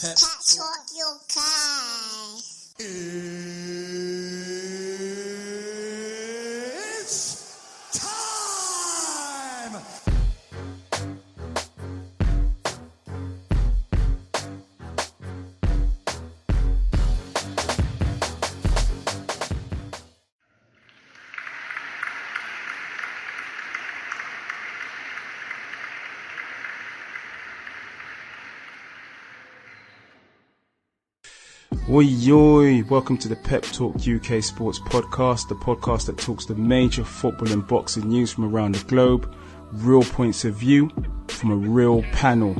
Pep Talk UK. It's time! Oi, oi, welcome to the Pep Talk UK Sports Podcast, the podcast that talks the major football and boxing news from around the globe, real points of view from a real panel,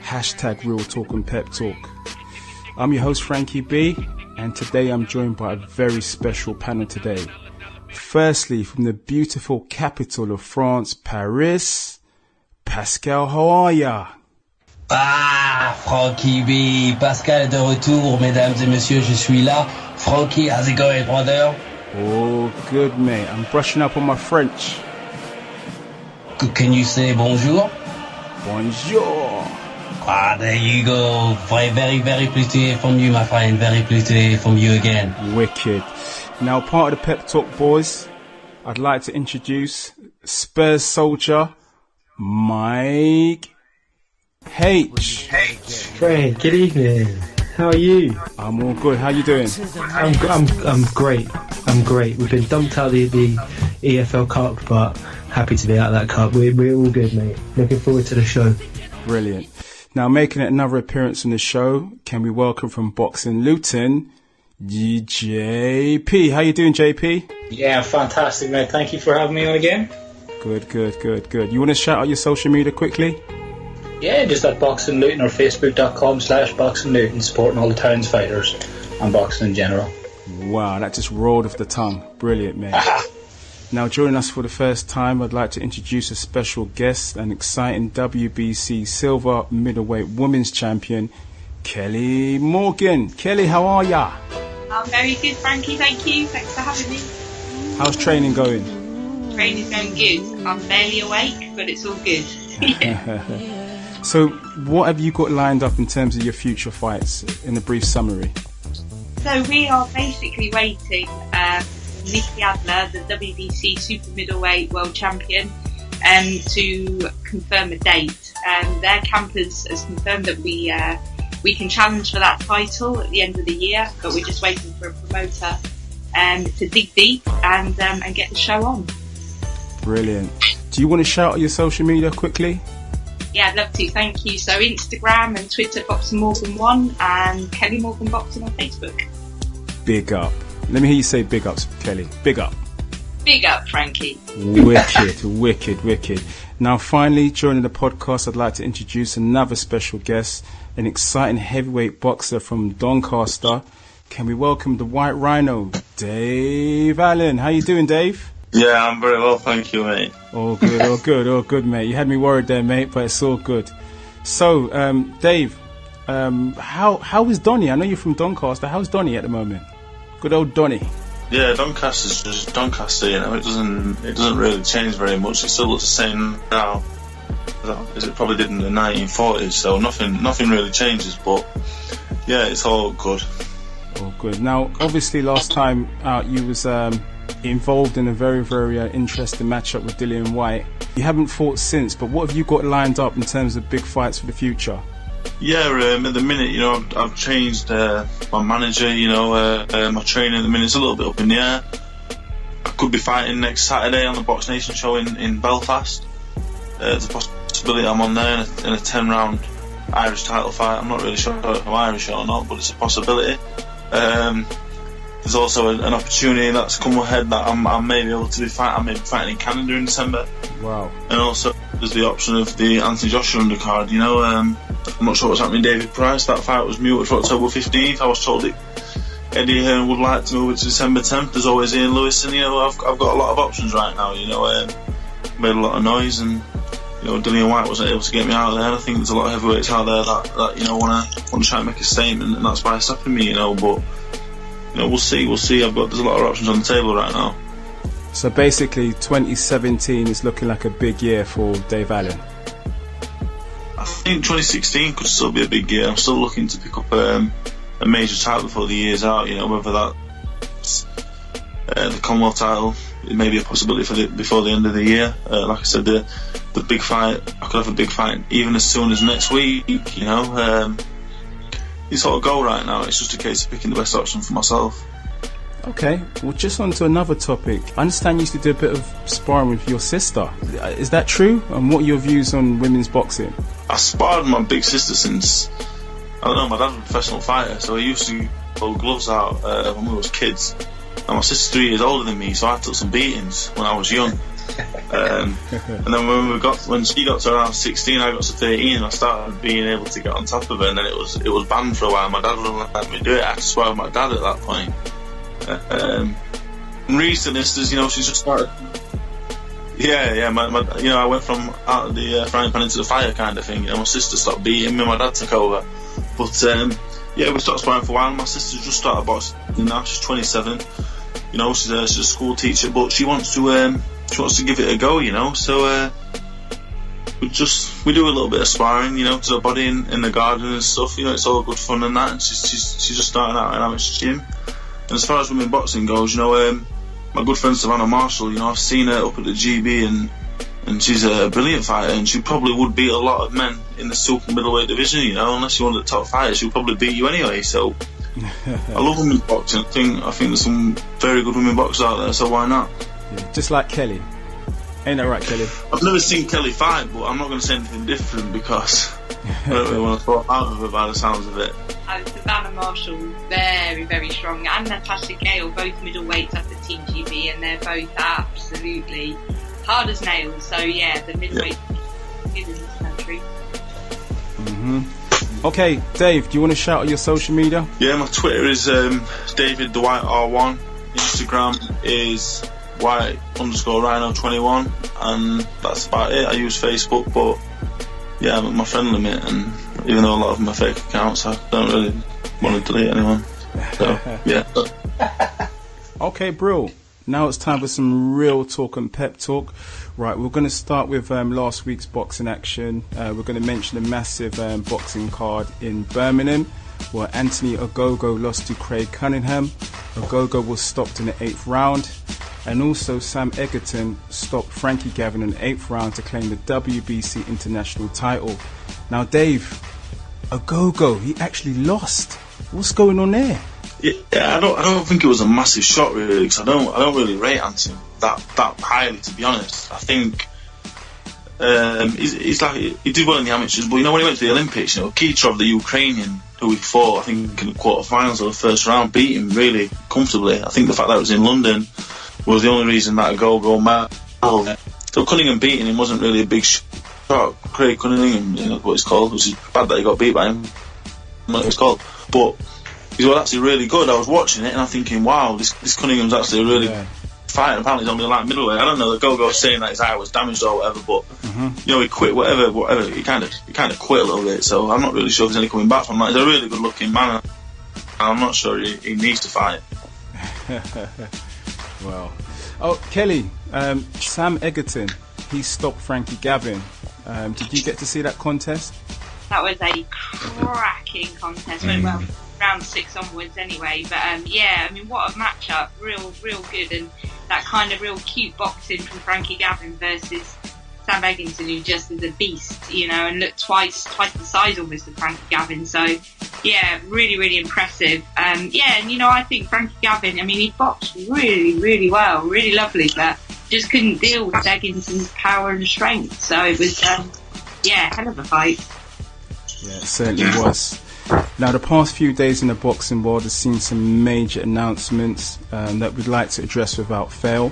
hashtag Real Talk and Pep Talk. I'm your host Frankie B, and today I'm joined by a very special panel today. Firstly, from the beautiful capital of France, Paris, Pascal, how are ya? Ah, Frankie B, Pascal est de retour, mesdames et messieurs, je suis là. Frankie, how's it going, brother? Oh, good, mate. I'm brushing up on my French. Can you say bonjour? Bonjour. Ah, there you go. Very, very pleased to hear from you, my friend. Very pleased to hear from you again. Wicked. Now, part of the Pep Talk boys, I'd like to introduce Spurs soldier, Mike H. Fred, good evening. How are you? I'm all good. How you doing? I'm great. I'm great. We've been dumped out of the EFL Cup, but happy to be out of that cup. We're all good, mate. Looking forward to the show. Brilliant. Now, making another appearance on the show, can we welcome from Boxing Luton, JP. How you doing, JP? Yeah, fantastic, mate. Thank you for having me on again. Good. You want to shout out your social media quickly? Yeah, just at Boxing Luton or Facebook.com/Boxing Luton, supporting all the town's fighters and boxing in general. Wow, that just rolled off the tongue. Brilliant, mate. Now, joining us for the first time, I'd like to introduce a special guest, an exciting WBC silver middleweight women's champion, Kelly Morgan. Kelly, how are ya? I'm very good, Frankie, thank you. Thanks for having me. How's training going? Training's going good. I'm barely awake, but it's all good. So, what have you got lined up in terms of your future fights in a brief summary? So we are basically waiting Nicky Adler, the WBC super middleweight world champion, to confirm a date. Their camp has confirmed that we can challenge for that title at the end of the year, but we're just waiting for a promoter to dig deep and get the show on. Brilliant. Do you want to shout out your social media quickly? Yeah, I'd love to, thank you. So Instagram and Twitter, Boxing Morgan 1, and Kelly Morgan Boxing on Facebook. Big up. Let me hear you say big ups, Kelly. Big up. Big up, Frankie. Wicked. Now, finally, joining the podcast, I'd like to introduce another special guest, an exciting heavyweight boxer from Doncaster. Can we welcome the White Rhino, Dave Allen? How you doing, Dave? Yeah, I'm very well, thank you, mate. All good, mate. You had me worried there, mate, but it's all good. So, Dave, how is Donny? I know you're from Doncaster. How's Donny at the moment? Good old Donny. Yeah, Doncaster's just Doncaster, you know. It doesn't really change very much. It still looks the same now as it probably did in the 1940s. So nothing really changes. But yeah, it's all good. All good. Now, obviously, last time out, you was involved in a very, very interesting matchup with Dillian White. You haven't fought since, but what have you got lined up in terms of big fights for the future? Yeah, at the minute, you know, I've changed my manager. You know, my training at the minute is a little bit up in the air. I could be fighting next Saturday on the Box Nation show in Belfast. There's a possibility I'm on there in a 10-round Irish title fight. I'm not really sure if I'm Irish or not, but it's a possibility. There's also an opportunity that's come ahead that I may be able to be fighting. I may be fighting in Canada in December. Wow. And also there's the option of the Anthony Joshua undercard. You know, I'm not sure what's happening with David Price. That fight was muted for October 15th. I was told Eddie Hearn would like to move it to December 10th. There's always Ian Lewis, and you know, I've got a lot of options right now. You know, made a lot of noise, and you know, Dillian White wasn't able to get me out of there. And I think there's a lot of heavyweights out there that you know want to try and make a statement, and that's why it's stopping me. You know, but you know, we'll see. There's a lot of options on the table right now. So basically, 2017 is looking like a big year for Dave Allen. I think 2016 could still be a big year. I'm still looking to pick up a major title before the year's out. You know, whether that's the Commonwealth title, it may be a possibility before the end of the year. Like I said, the big fight, I could have a big fight even as soon as next week. You know, it's sort of goal right now. It's just a case of picking the best option for myself. Okay, well, just on to another topic. I understand you used to do a bit of sparring with your sister. Is that true? And what are your views on women's boxing? I sparred with my big sister since, I don't know, my dad was a professional fighter, so he used to pull gloves out when we was kids. And my sister's 3 years older than me, so I took some beatings when I was young. And then when she got to around 16, I got to 13, and I started being able to get on top of her, and then it was banned for a while. My dad wouldn't let me do it. I had to swear with my dad at that point. Recently, you know, she's just started. Yeah. My you know, I went from out of the frying pan into the fire kind of thing. You know, my sister stopped beating me, my dad took over. But yeah, we stopped sparring for a while. My sister's just started boxing now. She's 27. You know, she's a school teacher, but she wants to give it a go. You know, so we do a little bit of sparring. You know, to the body in the garden and stuff. You know, it's all good fun and that. And she's just starting out in amateur gym. And as far as women boxing goes, you know, my good friend Savannah Marshall, you know, I've seen her up at the GB and she's a brilliant fighter, and she probably would beat a lot of men in the super middleweight division, you know, unless you're one of the top fighters, she'll probably beat you anyway. So I love women's boxing. I think there's some very good women boxers out there, so why not? Yeah, just like Kelly. Ain't that right, Kelly? I've never seen Kelly fight, but I'm not going to say anything different because I don't really want to talk out of her by the sounds of it. Savannah Marshall, very, very strong, and Natasha Gale, both middleweights up at Team GB, and they're both absolutely hard as nails. So yeah, the middleweight is in this country. Okay, Dave, do you want to shout out your social media? Yeah, my Twitter is David the White R1. Instagram is White_Rhino21, and that's about it. I use Facebook, but yeah, I'm at my friend limit, and even though a lot of them are fake accounts, I don't really want to delete anyone. So yeah. Okay, bro. Now it's time for some real talk and pep talk. Right, we're going to start with last week's boxing action. We're going to mention the massive boxing card in Birmingham, where Anthony Ogogo lost to Craig Cunningham. Ogogo was stopped in the 8th round. And also Sam Egerton stopped Frankie Gavin in the 8th round to claim the WBC international title. Now, Dave, Ogogo, he actually lost. What's going on there? Yeah, I don't think it was a massive shock really, because I don't really rate Anthony that highly, to be honest. I think he's like, he did well in the amateurs, but you know, when he went to the Olympics, you know, Kitrov, the Ukrainian who he fought, I think in the quarterfinals or the first round, beat him really comfortably. I think the fact that it was in London was the only reason that Ogogo mattered. So Cunningham beating him wasn't really a big shock. Craig Cunningham, you know what it's called, which is bad that he got beat by him. What it's called, but he was actually really good. I was watching it and I'm thinking, wow, this Cunningham's actually a really fighter. Apparently he's only like middleweight. I don't know, the Ogogo saying that his eye was damaged or whatever, but you know, he quit whatever. He kind of quit a little bit. So I'm not really sure if there's any coming back from that. He's a really good looking man, and I'm not sure he needs to fight. Well, oh, Kelly, Sam Egerton, he stopped Frankie Gavin. Did you get to see that contest? That was a cracking contest. Went well round 6 onwards anyway. But yeah, I mean, what a matchup. Real good. And that kind of real cute boxing from Frankie Gavin versus Sam Egerton, who just is a beast, you know, and looked twice the size almost of Frankie Gavin. So yeah, really impressive. Yeah, and you know, I think Frankie Gavin, I mean, he boxed really well, really lovely, but just couldn't deal with Egerton's power and strength. So it was, yeah, hell of a fight. Yeah, it certainly was. Now, the past few days in the boxing world has seen some major announcements that we'd like to address without fail.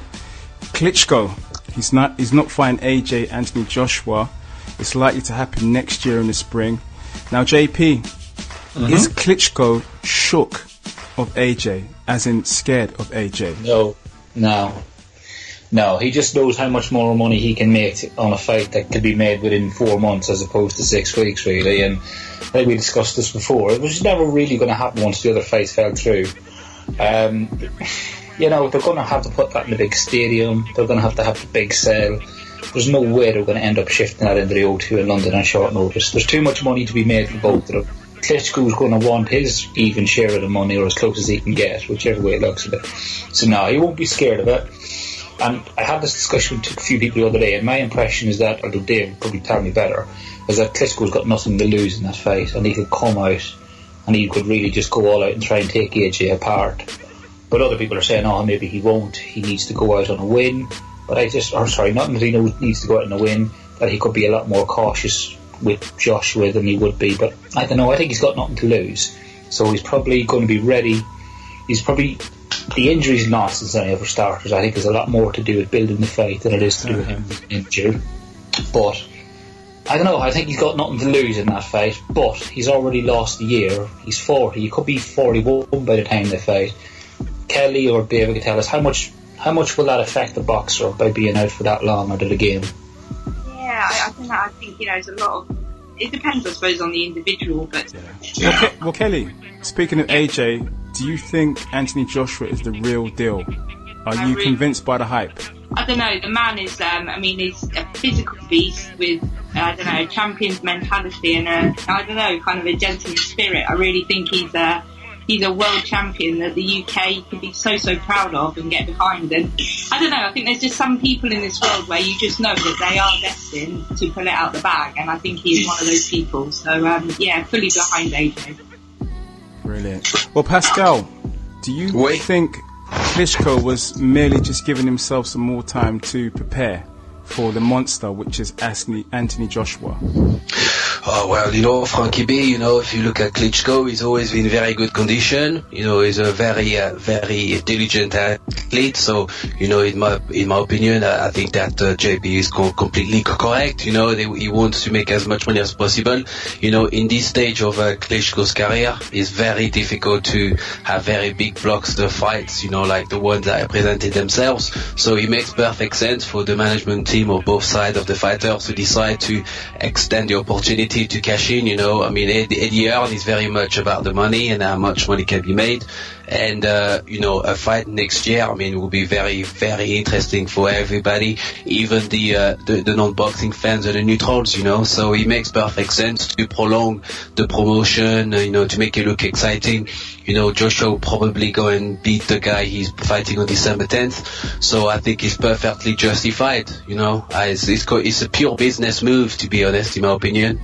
Klitschko, he's not fighting AJ Anthony Joshua. It's likely to happen next year in the spring. Now, JP, is Klitschko shook of AJ, as in scared of AJ? No, he just knows how much more money he can make on a fight that could be made within 4 months as opposed to 6 weeks, really. And I think we discussed this before. It was never really going to happen once the other fights fell through. You know, they're going to have to put that in the big stadium. They're going to have the big sale. there's no way they're going to end up shifting that into the O2 in London on short notice. There's too much money to be made for both of them. Klitschko's going to want his even share of the money, or as close as he can get, whichever way it looks at it. So no, he won't be scared of it. And I had this discussion with a few people the other day, and my impression is that, although Dave would probably tell me better, is that Klitschko's got nothing to lose in that fight, and he could come out and he could really just go all out and try and take AJ apart. But other people are saying, oh, maybe he won't, he needs to go out on a win. But not that he needs to go out on a win, that he could be a lot more cautious with Joshua than he would be. But I don't know, I think he's got nothing to lose. So he's probably going to be ready. The injuries not since any other starters, I think, has a lot more to do with building the fight than it is to do with him injured. But I don't know, I think he's got nothing to lose in that fight. But he's already lost a year. He's 40. He could be 41 by the time they fight. Kelly or David could tell us how much will that affect the boxer by being out for that long out of the game? Yeah, I think there's a lot of. It depends, I suppose, on the individual. But well, Kelly, speaking of AJ, do you think Anthony Joshua is the real deal? Are you convinced by the hype? I don't know. The man is, he's a physical beast with, a champion's mentality and kind of a gentleman spirit. I really think he's a world champion that the UK could be so proud of and get behind. And I don't know, I think there's just some people in this world where you just know that they are destined to pull it out the bag, and I think he is one of those people. So, fully behind AJ. Brilliant. Well, Pascal, do you think Klitschko was merely just giving himself some more time to prepare for the monster, which is Anthony Joshua? Oh, well, Frankie B, if you look at Klitschko, he's always been in very good condition. He's a very, very intelligent athlete. So, in my opinion, I think that JP is completely correct. He wants to make as much money as possible. In this stage of Klitschko's career, it's very difficult to have very big blockbuster fights, like the ones that presented themselves. So it makes perfect sense for the management team of both sides of the fighters to decide to extend the opportunity to cash in. Eddie Hearn is very much about the money and how much money can be made. And, a fight next year, will be very, very interesting for everybody, even the non-boxing fans and the neutrals, So it makes perfect sense to prolong the promotion, to make it look exciting. Joshua will probably go and beat the guy he's fighting on December 10th. So I think it's perfectly justified, It's a pure business move, to be honest, in my opinion.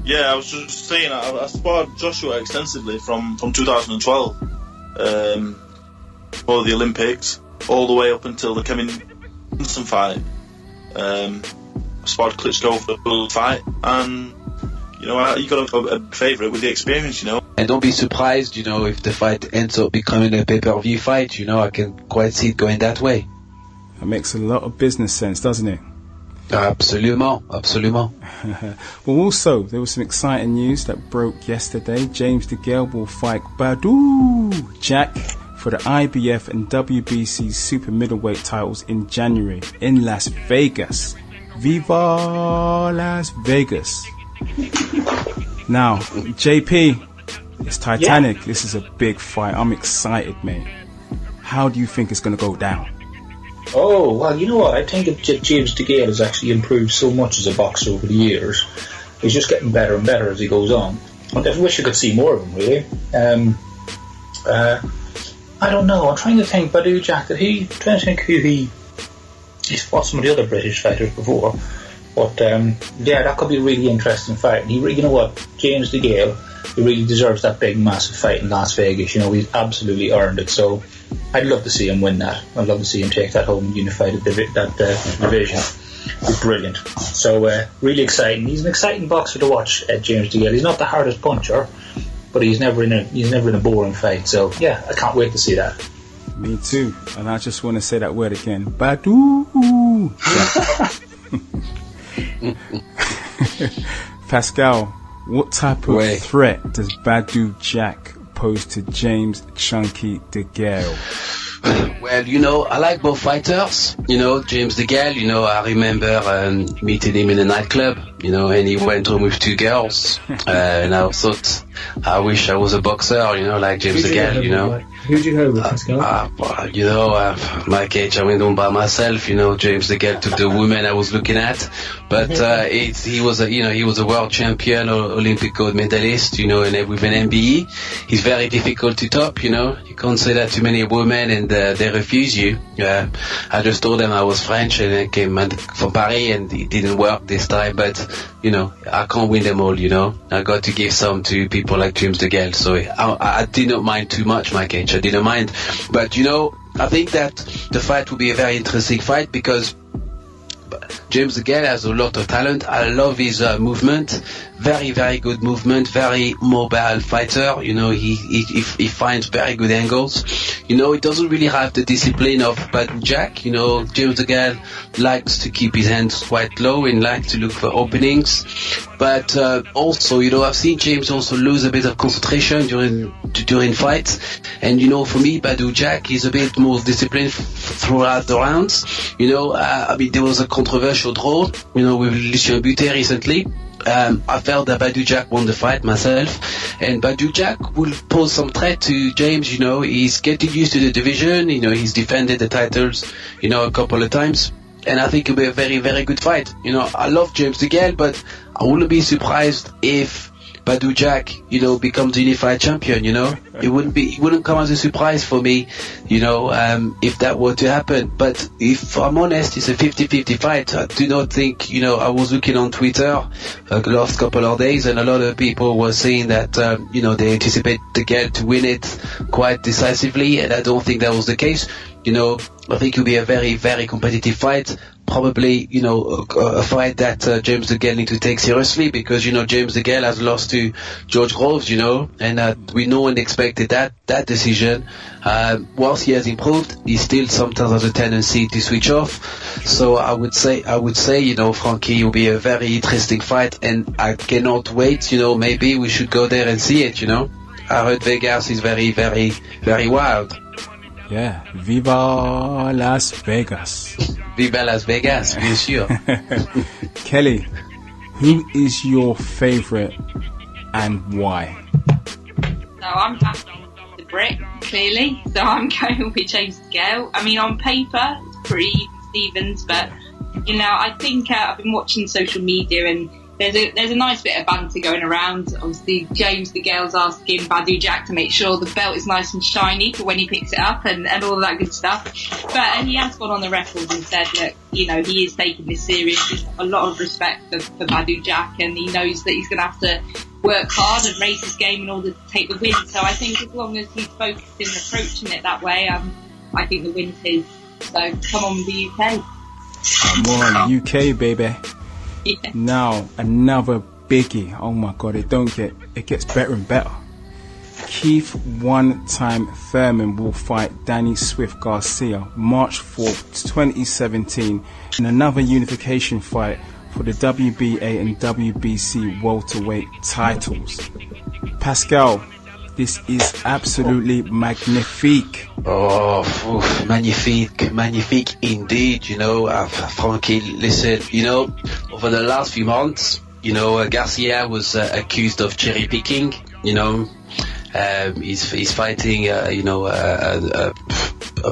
Yeah, I was just saying, I sparred Joshua extensively from 2012 for the Olympics, all the way up until the Kevin Johnson fight. I sparred Klitschko for the fight, and you got a favourite with the experience, And don't be surprised, if the fight ends up becoming a pay-per-view fight. I can quite see it going that way. That makes a lot of business sense, doesn't it? Absolument. Well, also, there was some exciting news that broke yesterday. James DeGale will fight Badou Jack for the IBF and WBC super middleweight titles in January in Las Vegas. Viva Las Vegas. Now, JP, it's Titanic. Yeah. This is a big fight. I'm excited, mate. How do you think it's going to go down? Oh, well, you know what? I think that James DeGale has actually improved so much as a boxer over the years. He's just getting better and better as he goes on. I wish I could see more of him, really. I don't know. I'm trying to think, Badou Jack, he's fought some of the other British fighters before. But, that could be a really interesting fight. And you know what? James DeGale, he really deserves that big, massive fight in Las Vegas. He's absolutely earned it. So I'd love to see him win that. I'd love to see him take that home and unify that division. It's brilliant. So really exciting. He's an exciting boxer to watch, James DeGale. He's not the hardest puncher, but he's never in a boring fight. So yeah, I can't wait to see that. Me too. And I just want to say that word again. Badou. Pascal, what type of threat does Badou Jack pose to James Chunky DeGale? Well, I like both fighters. James DeGale, I remember meeting him in a nightclub, and he went home with two girls. And I thought I wish I was a boxer, you know, like James DeGale, you know. Who'd you go with, Pascal? You know, my cage, I went on by myself, you know. James DeGale took the woman I was looking at, but he was a world champion, Olympic gold medalist, you know, and with an MBE. He's very difficult to top, you know. You can't say that to many women, and they refuse you. I just told them I was French and I came from Paris, and it didn't work this time, but you know, I can't win them all, you know. I got to give some to people like James DeGale, so I did not mind too much, my cage. I didn't mind, but you know, I think that the fight will be a very interesting fight because James DeGale has a lot of talent. I love his movement, very, very good movement, very mobile fighter. You know, he finds very good angles. You know, he doesn't really have the discipline of Badou Jack. You know, James DeGale likes to keep his hands quite low and likes to look for openings. But also, you know, I've seen James also lose a bit of concentration during fights. And you know, for me, Badou Jack is a bit more disciplined throughout the rounds. You know, I mean, there was a controversial draw, you know, with Lucien Butet recently. I felt that Badou Jack won the fight myself, and Badou Jack will pose some threat to James. You know, he's getting used to the division. You know, he's defended the titles, you know, a couple of times, and I think it'll be a very, very good fight. You know, I love James DeGale, but I wouldn't be surprised if Badou Jack, you know, becomes the unified champion. You know, it wouldn't come as a surprise for me, you know, if that were to happen. But if I'm honest, it's a 50-50 fight. I do not think, you know, I was looking on Twitter the last couple of days, and a lot of people were saying that, you know, they anticipate DeGale to win it quite decisively, and I don't think that was the case. You know, I think it'll be a very, very competitive fight. Probably, you know, a fight that James DeGale need to take seriously because, you know, James DeGale has lost to George Groves, you know, and we know and expected that decision. Whilst he has improved, he still sometimes has a tendency to switch off. So I would say, you know, Frankie, will be a very interesting fight, and I cannot wait. You know, maybe we should go there and see it. You know, I heard Vegas is very, very, very wild. Yeah, Viva Las Vegas. Viva Las Vegas, bien sûr. Kelly, who is your favourite and why? So I'm happy with the Brit, clearly. So I'm going with James DeGale. I mean, on paper, it's pretty even Stevens, but, you know, I think I've been watching social media and there's a nice bit of banter going around. Obviously, James DeGale's asking Badou Jack to make sure the belt is nice and shiny for when he picks it up and all of that good stuff. But he has gone on the record and said that, you know, he is taking this serious. There's a lot of respect for Badou Jack, and he knows that he's going to have to work hard and raise his game in order to take the win. So I think as long as he's focused in approaching it that way, I think the win's his. So come on, the UK. Come on, UK, baby. Yeah. Now, another biggie. Oh my God, it gets better and better. Keith one-time Thurman will fight Danny Swift Garcia March 4th, 2017 in another unification fight for the WBA and WBC welterweight titles. Pascal, this is absolutely magnifique. Oh, magnifique indeed. You know, Frankie, listen, you know, over the last few months, you know, Garcia was accused of cherry picking. You know, he's fighting, you know,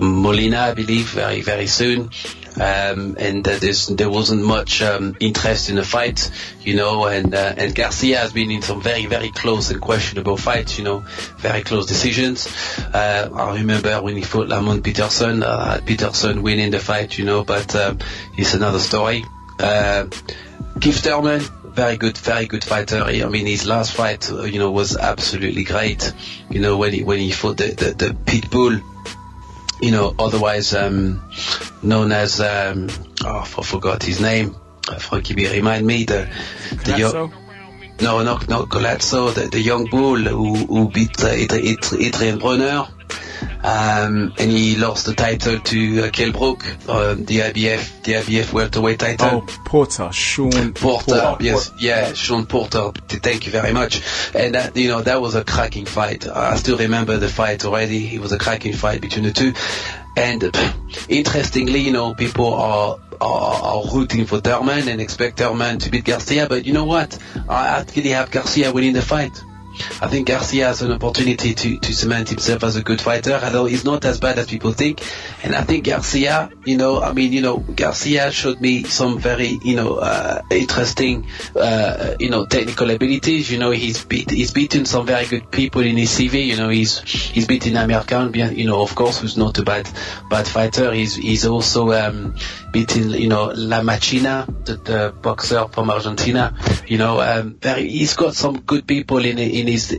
Molina, I believe, very, very soon. And there wasn't much interest in the fight, you know, and Garcia has been in some very, very close and questionable fights, you know, very close decisions. I remember when he fought Lamont Peterson, Peterson winning the fight, you know, but it's another story. Keith Thurman, very good fighter. I mean, his last fight, you know, was absolutely great. You know, when he fought the Pitbull, you know, otherwise known as I forgot his name. Frankie B, remind me the young. No, not Colazzo. The young bull who beat Adrian Bronner. And he lost the title to Kell Brook, the IBF welterweight title. Oh, Porter, Sean Porter. Yes, yeah, Sean Porter. Thank you very much. And that, you know, that was a cracking fight. I still remember the fight already. It was a cracking fight between the two. And interestingly, you know, people are rooting for Thurman and expect Thurman to beat Garcia. But you know what? I actually have Garcia winning the fight. I think Garcia has an opportunity to cement himself as a good fighter, although he's not as bad as people think. And I think Garcia, Garcia showed me some very, interesting, technical abilities. He's beaten some very good people in his CV. He's beaten Amir Khan, of course, who's not a bad fighter. He's also beaten, La Machina, the boxer from Argentina. He's got some good people in his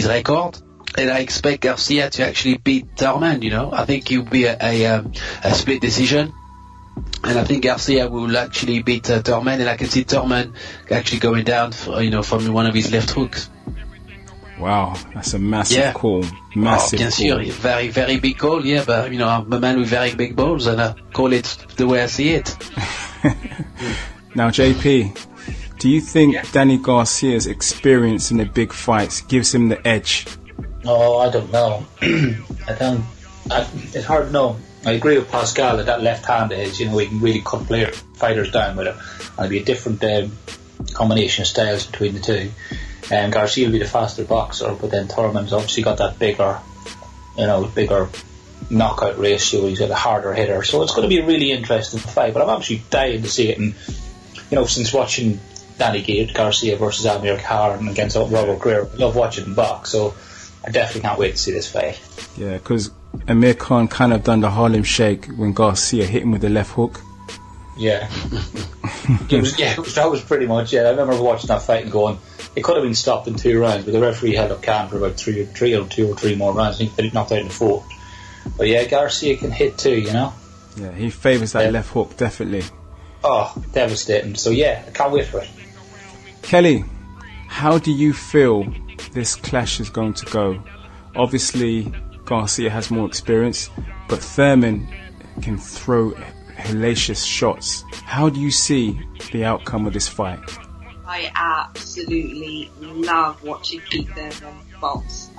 record. And I expect Garcia to actually beat Thurman. I think it will be a split decision. And I think Garcia will actually beat Thurman, and I can see Thurman actually going down, from one of his left hooks. Wow, that's a massive call. Massive bien sûr, call. Very, very big call, yeah, but, I'm a man with very big balls, and I call it the way I see it. Now, JP, do you think Danny Garcia's experience in the big fights gives him the edge? Oh, I don't know. It's hard to know. I agree with Pascal that left hand is, he can really cut fighters down with it. And it'll be a different combination of styles between the two. Garcia will be the faster boxer, but then Thurman's obviously got that bigger knockout ratio. He's got a harder hitter, so it's going to be a really interesting fight. But I'm actually dying to see it. And since watching Danny Garcia versus Amir Khan against Robert Greer, I love watching him box. So I definitely can't wait to see this fight. Yeah, because Amir Khan kind of done the Harlem Shake when Garcia hit him with the left hook. Yeah, that was pretty much it. I remember watching that fight and going, it could have been stopped in 2 rounds, but the referee held up Khan for about 2 or 3 more rounds. I think they knocked out in the 4th. But yeah, Garcia can hit too, Yeah, he favours that left hook, definitely. Oh, devastating. So yeah, I can't wait for it. Kelly, how do you feel this clash is going to go? Obviously, Garcia has more experience, but Thurman can throw hellacious shots. How do you see the outcome of this fight? I absolutely love watching Keith Thurman box.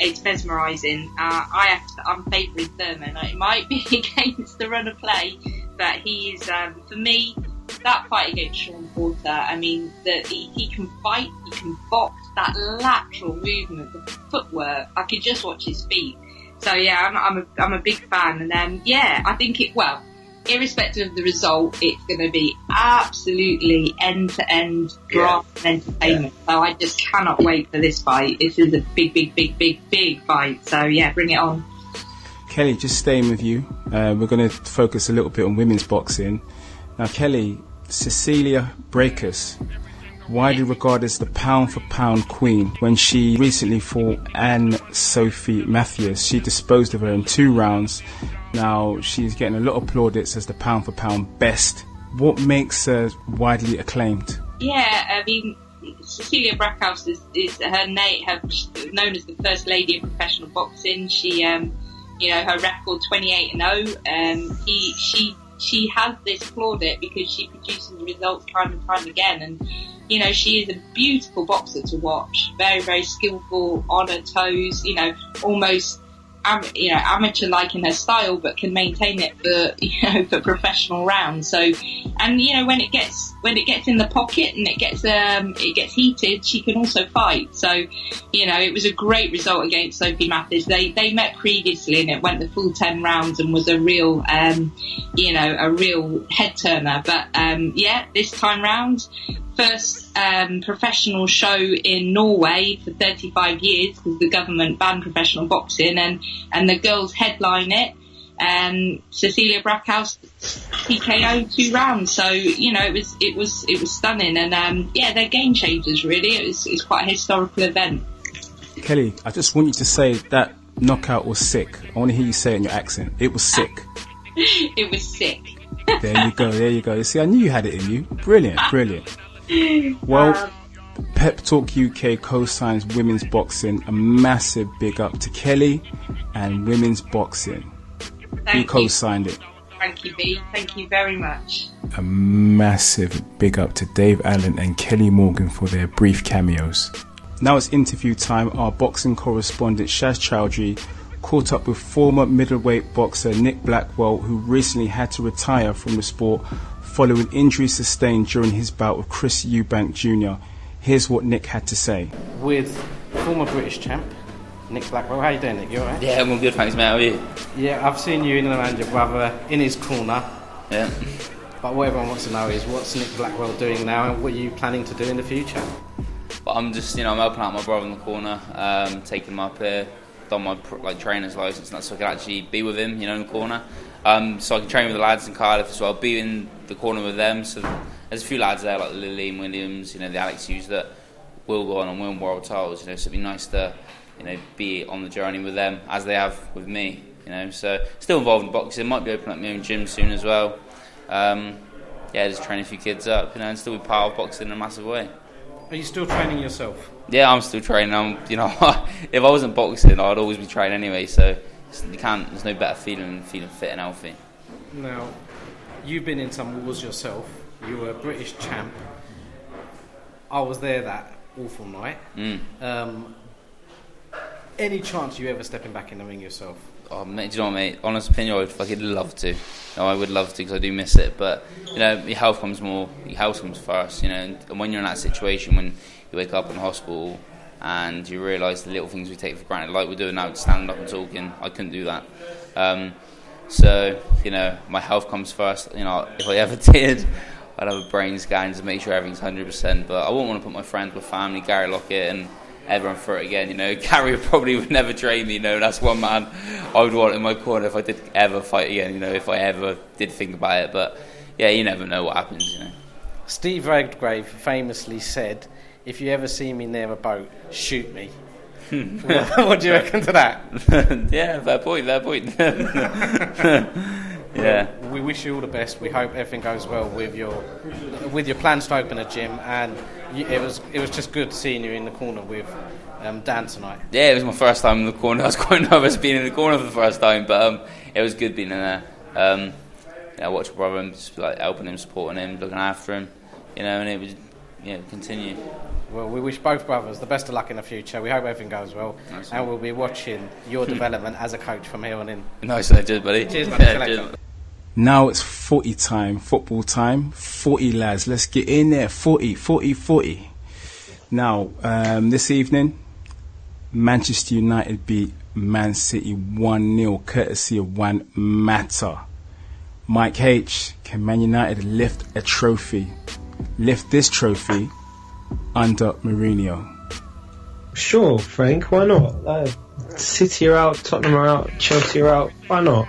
It's mesmerising. I'm favouring Thurman. It might be against the run of play, but he is, for me, that fight against Sean Porter, he can fight, he can box, that lateral movement, the footwork, I could just watch his feet. So yeah, I'm a big fan, and I think irrespective of the result, it's going to be absolutely end-to-end drama and entertainment. So I just cannot wait for this fight. This is a big fight. So yeah, bring it on. Kelly, just staying with you, we're going to focus a little bit on women's boxing. Now, Kelly, Cecilia Brækhus, widely regarded as the pound-for-pound queen. When she recently fought Anne-Sophie Mathias, she disposed of her in 2 rounds. Now, she's getting a lot of plaudits as the pound-for-pound best. What makes her widely acclaimed? Yeah, Cecilia Brækhus is her name, known as the first lady of professional boxing. She, her record 28-0. She has this plaudit because she produces results time and time again, and she is a beautiful boxer to watch. Very, very skillful, on her toes. Almost amateur-like in her style, but can maintain it for professional rounds. So, and when it gets in the pocket and it gets heated, she can also fight. So, it was a great result against Sophie Mathis. They met previously and it went the full 10 rounds and was a real head turner. But this time round, first professional show in Norway for 35 years because the government banned professional boxing, and the girls headline it. Cecilia Brækhus TKO 2 rounds, so it was stunning, and they're game changers really. It's quite a historical event. Kelly, I just want you to say that knockout was sick. I want to hear you say it in your accent. It was sick. It was sick. There you go. You see, I knew you had it in you. Brilliant. Well, Pep Talk UK co-signs women's boxing. A massive big up to Kelly and women's boxing. He co-signed it. Thank you, B. Thank you very much. A massive big up to Dave Allen and Kelly Morgan for their brief cameos. Now it's interview time. Our boxing correspondent Shaz Chowdhury caught up with former middleweight boxer Nick Blackwell, who recently had to retire from the sport following injuries sustained during his bout with Chris Eubank Jr. Here's what Nick had to say. With former British champ, Nick Blackwell. How you doing, Nick? You alright? Yeah, I'm all good, thanks, mate. How are you? Yeah, I've seen you in and around your brother, in his corner. Yeah. But what everyone wants to know is, what's Nick Blackwell doing now, and what are you planning to do in the future? But I'm just, I'm helping out my brother in the corner, taking him up here, done my trainer's license, and that, so I can actually be with him, in the corner. So I can train with the lads in Cardiff as well, be in the corner with them. So there's a few lads there, like the Liam Williams, the Alex Hughes, that will go on and win world titles. So it'd be nice to, be on the journey with them as they have with me. So still involved in boxing. Might be opening up my own gym soon as well. Just train a few kids up, and still be part of boxing in a massive way. Are you still training yourself? Yeah, I'm still training. If I wasn't boxing, I'd always be training anyway. So there's no better feeling than feeling fit and healthy. Now, you've been in some wars yourself. You were a British champ. I was there that awful night. Any chance you ever stepping back in the ring yourself? Oh, mate, do you know what, mate? Honest opinion, I would fucking love to. I would love to, because I do miss it. But your health comes first. And when you're in that situation, when you wake up in the hospital and you realise the little things we take for granted, like we're doing now, standing up and talking, I couldn't do that. So my health comes first. If I ever did, I'd have a brain scan to make sure everything's 100%. But I wouldn't want to put my friends, my family, Gary Lockett, and everyone through it again. Gary probably would never train me. That's one man I would want in my corner if I did ever fight again. If I ever did think about it. But yeah, you never know what happens. Steve Redgrave famously said, "If you ever see me near a boat, shoot me." What do you reckon to that? Yeah, fair point. Yeah. Well, we wish you all the best. We hope everything goes well with your plans to open a gym, and it was just good seeing you in the corner with Dan tonight. Yeah, it was my first time in the corner. I was quite nervous being in the corner for the first time, but it was good being in there. I watched my brother and just helping him, supporting him, looking after him, and it was continue. Well, we wish both brothers the best of luck in the future. We hope everything goes well, and we'll be watching your development as a coach from here on in. Nice, cheers, buddy. Cheers, buddy. Cheers. Now it's 40 time, football time. 40 lads, let's get in there. 40. Now, this evening, Manchester United beat Man City 1-0, courtesy of Juan Mata. Mike H, can Man United lift this trophy under Mourinho? Sure, Frank, why not? City are out, Tottenham are out, Chelsea are out, why not?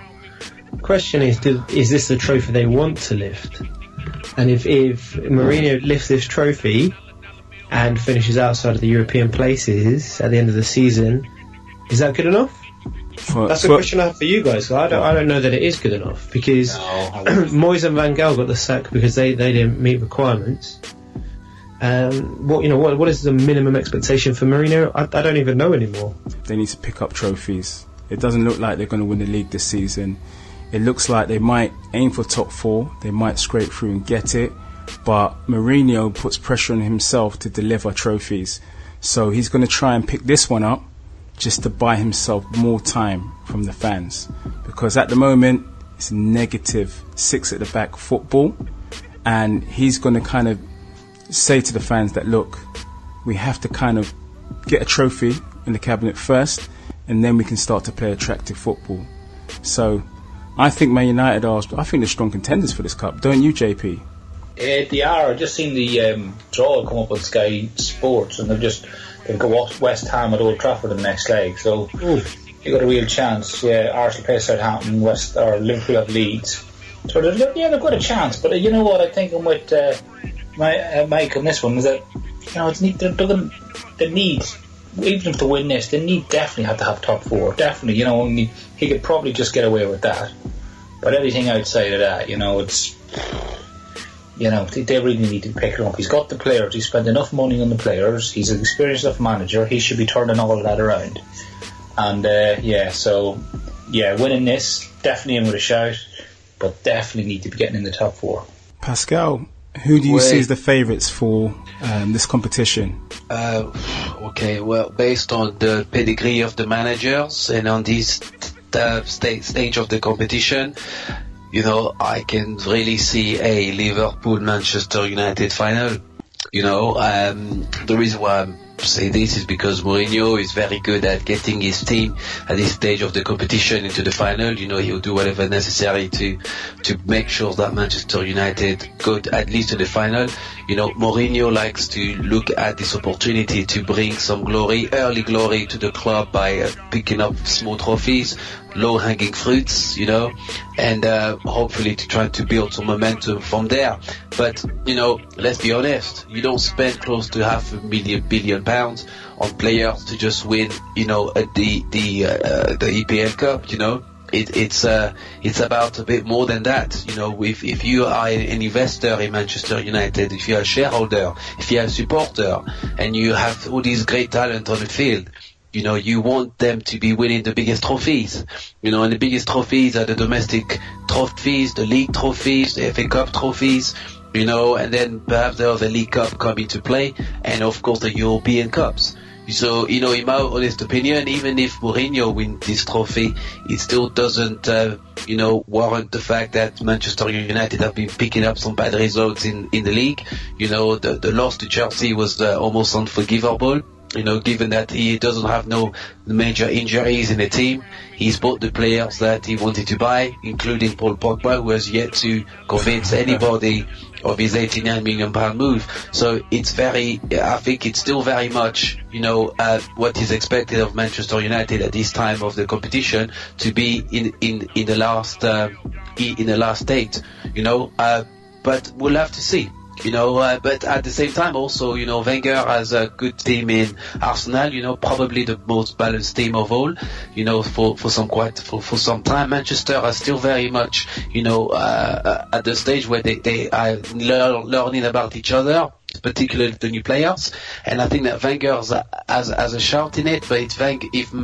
The question is this the trophy they want to lift? And if Mourinho lifts this trophy and finishes outside of the European places at the end of the season, is that good enough? That's the question I have for you guys. I don't know that it is good enough, because Moyes and Van Gaal got the sack because they didn't meet requirements. What is the minimum expectation for Mourinho? I don't even know anymore. They need to pick up trophies. It doesn't look like they're going to win the league this season. It looks like they might aim for top 4. They might scrape through and get it. But Mourinho puts pressure on himself to deliver trophies. So he's going to try and pick this one up just to buy himself more time from the fans. Because at the moment, it's -6 at the back football. And he's going to kind of say to the fans that, look, we have to kind of get a trophy in the cabinet first, and then we can start to play attractive football. So I think Man United they're strong contenders for this cup, don't you, JP? They are. I just seen the draw come up on Sky Sports, and they've got West Ham at Old Trafford in the next leg, so they got a real chance. Yeah, Arsenal play Southampton, Liverpool have Leeds, so they've got a chance. But you know what? I think I'm with Mike on this one, is that they need, even to win this, they definitely have to have top 4. Definitely, he could probably just get away with that. But everything outside of that, they really need to pick it up. He's got the players. He's spent enough money on the players. He's an experienced enough manager. He should be turning all of that around. And winning this, definitely in with a shout, but definitely need to be getting in the top 4. Pascal, who do you see as the favourites for this competition? Okay, well, based on the pedigree of the managers and on this stage of the competition, I can really see a Liverpool-Manchester United final. The reason why I'm saying this is because Mourinho is very good at getting his team at this stage of the competition into the final. He'll do whatever necessary to make sure that Manchester United go at least to the final. Mourinho likes to look at this opportunity to bring some early glory to the club by picking up small trophies, low-hanging fruits, and hopefully to try to build some momentum from there. But, let's be honest, you don't spend close to £500 million on players to just win, the EFL Cup, It's about a bit more than that. If you are an investor in Manchester United, if you're a shareholder, if you're a supporter, and you have all these great talent on the field, you want them to be winning the biggest trophies. And the biggest trophies are the domestic trophies, the league trophies, the FA Cup trophies, and then perhaps the other League Cup come into play, and of course the European Cups. So, in my honest opinion, even if Mourinho wins this trophy, it still doesn't, warrant the fact that Manchester United have been picking up some bad results in the league. The loss to Chelsea was almost unforgivable. Given that he doesn't have no major injuries in the team, he's bought the players that he wanted to buy, including Paul Pogba, who has yet to convince anybody of his £89 million move. So I think it's still very much, what is expected of Manchester United at this time of the competition to be in the last state, but we'll have to see. But at the same time also, Wenger has a good team in Arsenal, probably the most balanced team of all, for some time. Manchester are still very much, at the stage where they are learning about each other, particularly the new players. And I think that Wenger has a shout in it, but if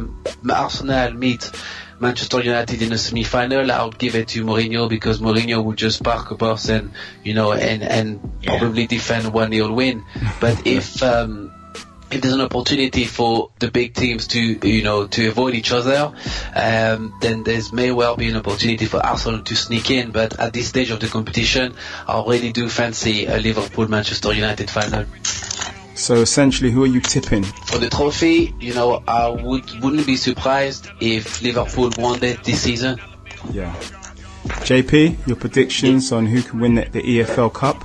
Arsenal meet Manchester United in a semi-final, I would give it to Mourinho, because Mourinho would just park a bus and probably defend 1-0 win. But if there's an opportunity for the big teams to avoid each other, then there's may well be an opportunity for Arsenal to sneak in. But at this stage of the competition, I really do fancy a Liverpool-Manchester United final. So essentially, who are you tipping? For the trophy, I wouldn't be surprised if Liverpool won it this season. Yeah. JP, your predictions on who can win the EFL Cup?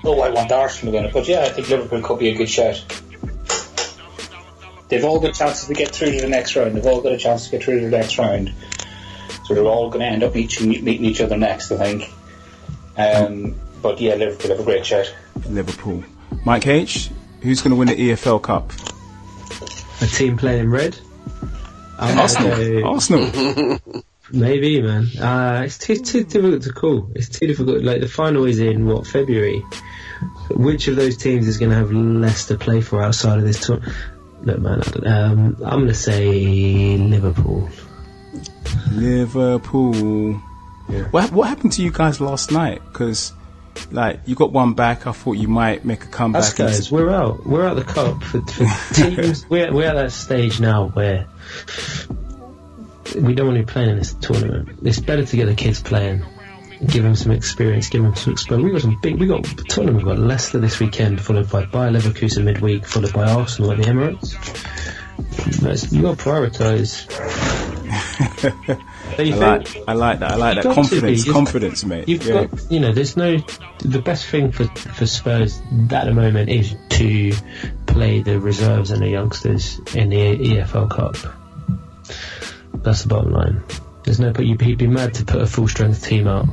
Oh, I want Arsenal to win it, but I think Liverpool could be a good shot. They've all got chances to get through to the next round. So they're all going to end up meeting each other next, I think. But Liverpool have a great shot. Liverpool. Mike H, who's going to win the EFL Cup? A team playing in red. Arsenal. Maybe, man. It's too difficult to call. It's too difficult. Like, the final is in February. Which of those teams is going to have less to play for outside of this tour? Look, man. I'm going to say Liverpool. Liverpool. Yeah. What happened to you guys last night? Because, you got one back. I thought you might make a comeback. Us guys, we're out the cup for teams. we're at that stage now where we don't want to be playing in this tournament. It's better to get the kids playing, give them some experience, give them some exposure. We got Tottenham. We've got Leicester this weekend, followed by Bayer Leverkusen midweek, followed by Arsenal at the Emirates. You got to prioritise. I like that confidence, mate. You've got, there's the best thing for Spurs at the moment is to play the reserves and the youngsters in the EFL Cup. That's the bottom line. There's no, but he'd be mad to put a full strength team out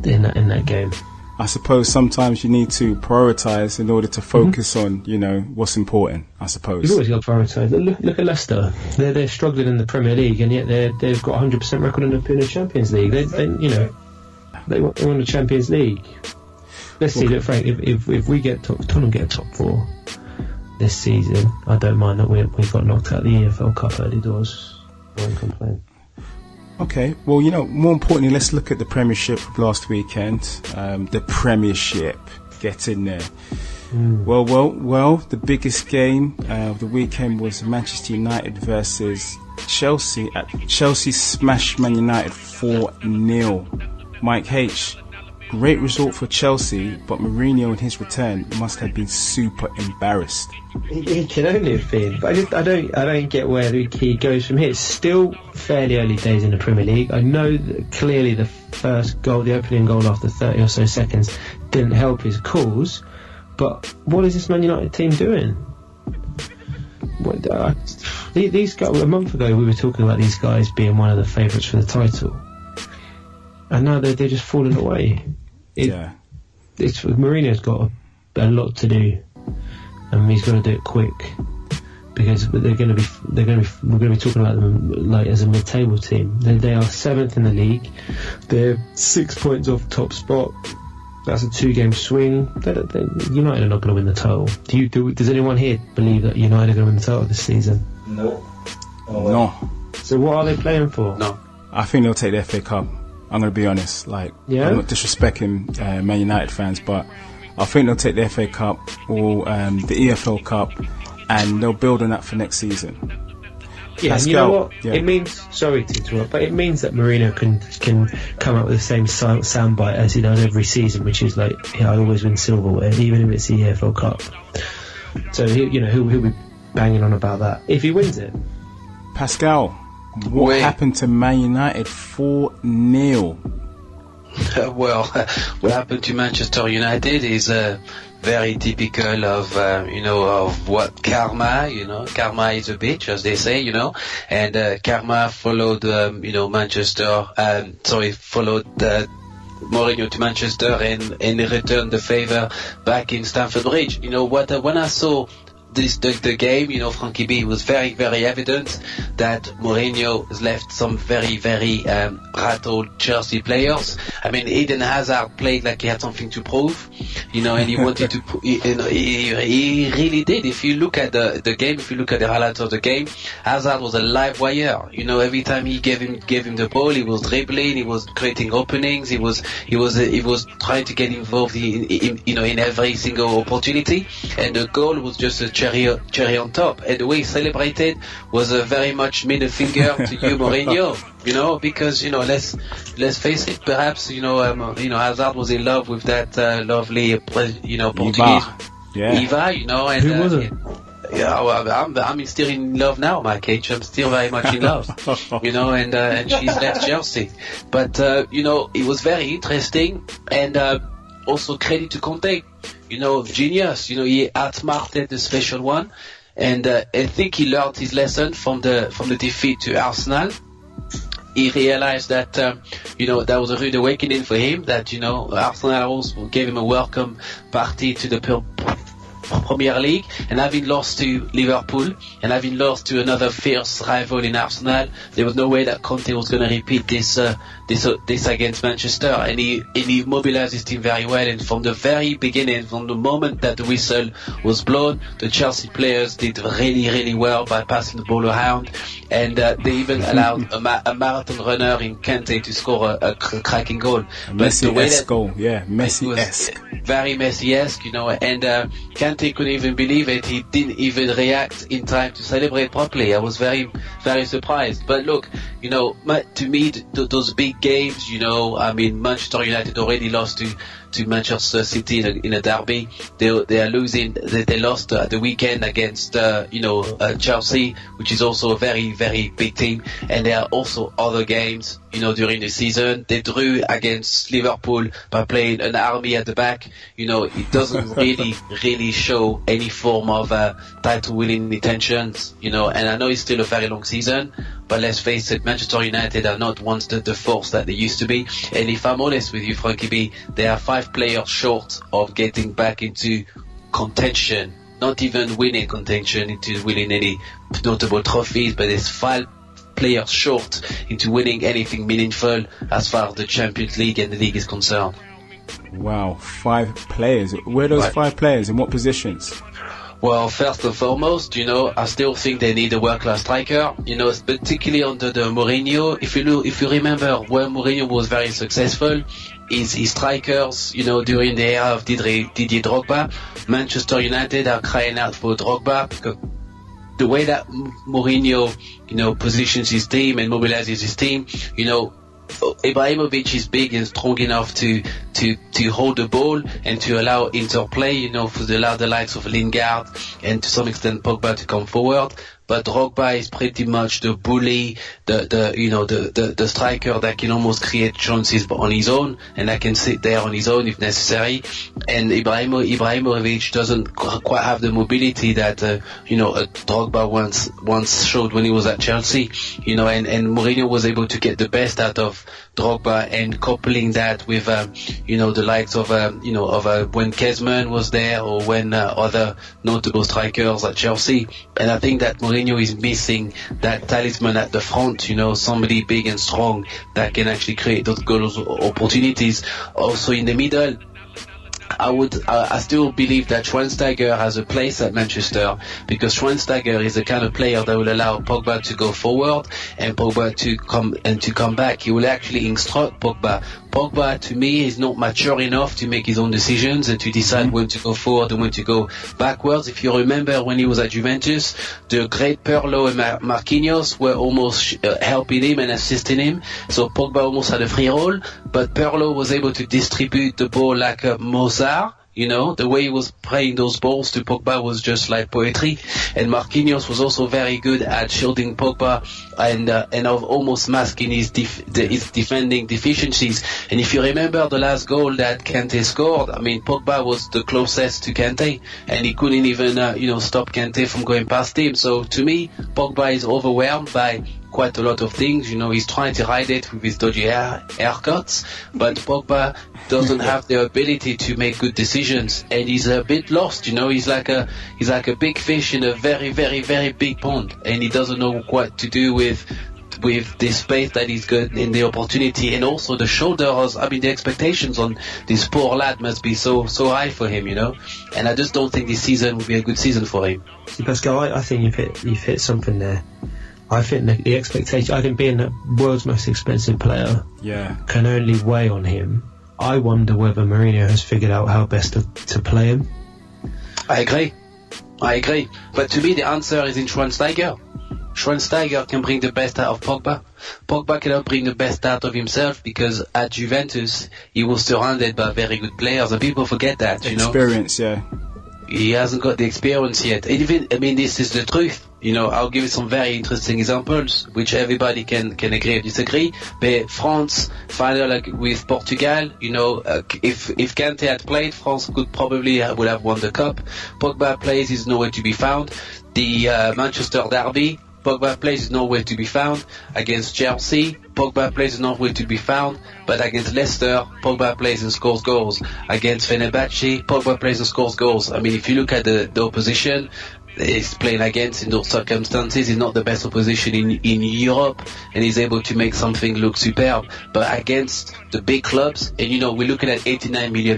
in that game. I suppose sometimes you need to prioritise in order to focus on, what's important, I suppose. You've always got to prioritise. Look at Leicester. They're struggling in the Premier League, and yet they've got 100% record in the Champions League. They won the Champions League. Let's see, look, Frank, if we get Tottenham get a top 4 this season, I don't mind that we got knocked out of the EFL Cup early doors. I won't complain. Okay, well, more importantly, let's look at the Premiership of last weekend. The Premiership, get in there. Well, the biggest game of the weekend was Manchester United versus Chelsea. Chelsea smashed Man United 4-0. Mike H, great result for Chelsea, but Mourinho in his return must have been super embarrassed. He can only have been, but I don't get where he goes from here. It's still fairly early days in the Premier League. I know that clearly the first goal, the opening goal after 30 or so seconds, didn't help his cause. But what is this Man United team doing? These guys, a month ago we were talking about these guys being one of the favourites for the title, and now they're just falling away. Mourinho's got a lot to do, and he's got to do it quick, because we're going to be talking about them like as a mid-table team. They are 7th in the league. They're 6 points off top spot. That's a 2-game swing. United are not going to win the title. Does anyone here believe that United are going to win the title this season? No. No. So what are they playing for? No. I think they'll take the FA Cup. I'm going to be honest. I'm not disrespecting Man United fans, but I think they'll take the FA Cup or the EFL Cup, and they'll build on that for next season. Yeah, and you know what? Yeah. It means, sorry to interrupt, but it means that Mourinho can come up with the same soundbite as he does every season, which is like, I always win silverware, even if it's the EFL Cup. So he'll be banging on about that if he wins it. Pascal, what happened to Man United 4-0? Well, what happened to Manchester United is very typical of of what karma. Karma is a bitch, as they say. And karma followed Manchester. Followed Mourinho to Manchester and returned the favor back in Stamford Bridge. When I saw the game, Frankie B, was very, very evident that Mourinho has left some very, very rattled Chelsea players. I mean, Eden Hazard played like he had something to prove, and he wanted to. He really did. If you look at the game, if you look at the highlights of the game, Hazard was a live wire. Every time he gave him the ball, he was dribbling, he was creating openings, he was trying to get involved in every single opportunity, and the goal was just a cherry on top. And the way he celebrated was a very much middle finger to you, Mourinho. Because let's face it, perhaps Hazard was in love with that lovely Portuguese Eva, and who was it? I'm still in love now, Mike H. I'm still very much in love, and she's left Chelsea. But it was very interesting, and also credit to Conte. Genius. He outsmarted the special one, and I think he learned his lesson from the defeat to Arsenal. He realized that that was a rude awakening for him. That Arsenal also gave him a welcome party to the Premier League, and having lost to Liverpool and having lost to another fierce rival in Arsenal, there was no way that Conte was going to repeat this against Manchester, and he mobilized his team very well. And from the very beginning, from the moment that the whistle was blown, the Chelsea players did really, really well by passing the ball around, and they even allowed a marathon runner in Kante to score a cracking goal. Messi-esque goal, Messi-esque. Very Messi-esque, and Kante couldn't even believe it. He didn't even react in time to celebrate properly. I was very, very surprised. But look, to me, those big games, Manchester United already lost to Manchester City in a derby. They are losing. They lost at the weekend against Chelsea, which is also a very, very big team. And there are also other games during the season. They drew against Liverpool by playing an army at the back. It doesn't really show any form of title winning intentions. And I know it's still a very long season, but let's face it, Manchester United are not once the force that they used to be. And if I'm honest with you, Frankie B, they are 5 players short of getting back into contention, not even winning contention, into winning any notable trophies, but it's 5 players short into winning anything meaningful as far as the Champions League and the league is concerned. Wow, 5 players. Where are those 5 players? In what positions? Well, first and foremost, I still think they need a world-class striker. Particularly under the Mourinho. If you remember, when Mourinho was very successful, his strikers, during the era of Didier Drogba. Manchester United are crying out for Drogba because the way that Mourinho, positions his team and mobilizes his team, Ibrahimovic is big and strong enough to hold the ball and to allow interplay, to allow the likes of Lingard and to some extent Pogba to come forward. But Drogba is pretty much the bully, the striker that can almost create chances on his own and that can sit there on his own if necessary. And Ibrahimovic doesn't quite have the mobility that Drogba once showed when he was at Chelsea. And Mourinho was able to get the best out of Drogba and coupling that with the likes of when Schemin was there or when other notable strikers at Chelsea. And I think that Mourinho is missing that talisman at the front, somebody big and strong that can actually create those goals opportunities. Also in the middle, I still believe that Schweinsteiger has a place at Manchester because Schweinsteiger is the kind of player that will allow Pogba to go forward and Pogba to come back. He will actually instruct Pogba. Pogba, to me, is not mature enough to make his own decisions and to decide when to go forward and when to go backwards. If you remember when he was at Juventus, the great Pirlo and Marquinhos were almost helping him and assisting him. So Pogba almost had a free role, but Pirlo was able to distribute the ball like a Mozart. The way he was playing those balls to Pogba was just like poetry. And Marquinhos was also very good at shielding Pogba and of almost masking his defending deficiencies. And if you remember the last goal that Kante scored, Pogba was the closest to Kante and he couldn't even, stop Kante from going past him. So to me, Pogba is overwhelmed by quite a lot of things. He's trying to hide it with his dodgy haircuts, but Pogba doesn't have the ability to make good decisions, and he's a bit lost. He's like a big fish in a very, very, very big pond, and he doesn't know what to do with the space that he's got in the opportunity, and also the shoulders. The expectations on this poor lad must be so high for him, and I just don't think this season will be a good season for him. See, Pascal, I think you've hit something there. I think the expectation, I think being the world's most expensive player can only weigh on him. I wonder whether Mourinho has figured out how best to play him. I agree. But to me, the answer is in Schweinsteiger. Schweinsteiger can bring the best out of Pogba. Pogba cannot bring the best out of himself because at Juventus, he was surrounded by very good players, and people forget that, Experience, He hasn't got the experience yet. This is the truth. I'll give you some very interesting examples, which everybody can agree or disagree. But France, final with Portugal, if Kante had played, France would have won the cup. Pogba plays, is nowhere to be found. The Manchester derby, Pogba plays, is nowhere to be found. Against Chelsea, Pogba plays, is nowhere to be found. But against Leicester, Pogba plays and scores goals. Against Fenerbahce, Pogba plays and scores goals. If you look at the opposition he's playing against in those circumstances, he's not the best opposition in Europe, and he's able to make something look superb. But against the big clubs, and we're looking at £89 million,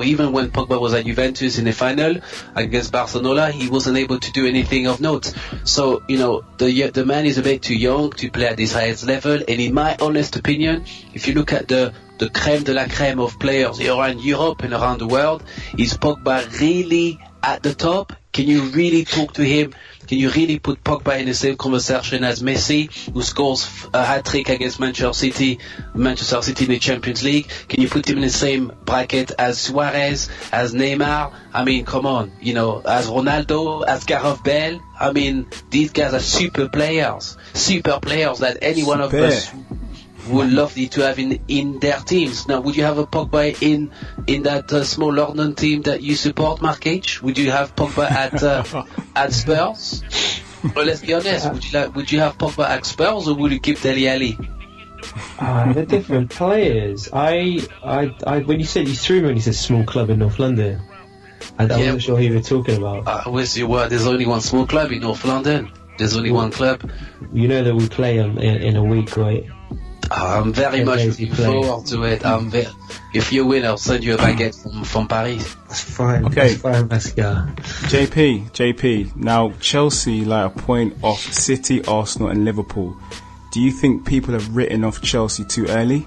even when Pogba was at Juventus in the final against Barcelona, he wasn't able to do anything of note. So, the man is a bit too young to play at this highest level, and in my honest opinion, if you look at the crème de la crème of players around Europe and around the world, is Pogba really at the top? Can you really talk to him? Can you really put Pogba in the same conversation as Messi, who scores a hat-trick against Manchester City in the Champions League? Can you put him in the same bracket as Suarez, as Neymar? Come on, as Ronaldo, as Gareth Bale? These guys are super players that any one of us would love to have in their teams. Now, would you have a Pogba in that small London team that you support, Mark H? Would you have Pogba at Spurs? Well, let's be honest. Would you have Pogba at Spurs, or would you keep Dele Alli? They're different players. When you threw me when you said small club in North London. I wasn't sure who you were talking about. There's only one small club in North London. There's only one club. You know that we play in a week, right? I'm very much looking forward to it. If you win, I'll send you a baguette from Paris. That's fine. Okay. That's fine, Pascal. JP. Now, Chelsea a point off City, Arsenal and Liverpool. Do you think people have written off Chelsea too early?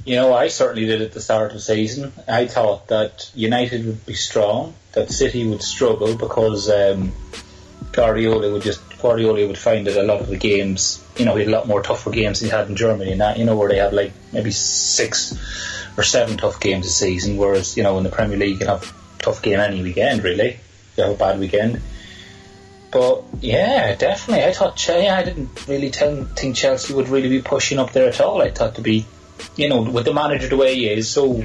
You know, I certainly did at the start of the season. I thought that United would be strong, that City would struggle because Guardiola would find that a lot of the games, you know, he had a lot more tougher games than he had in Germany and that, you know, where they have like maybe 6 or 7 tough games a season, whereas, you know, in the Premier League you can have a tough game any weekend, really, if you have a bad weekend. But yeah, definitely, I thought, I didn't really think Chelsea would really be pushing up there at all. I thought to be, you know, with the manager the way he is, so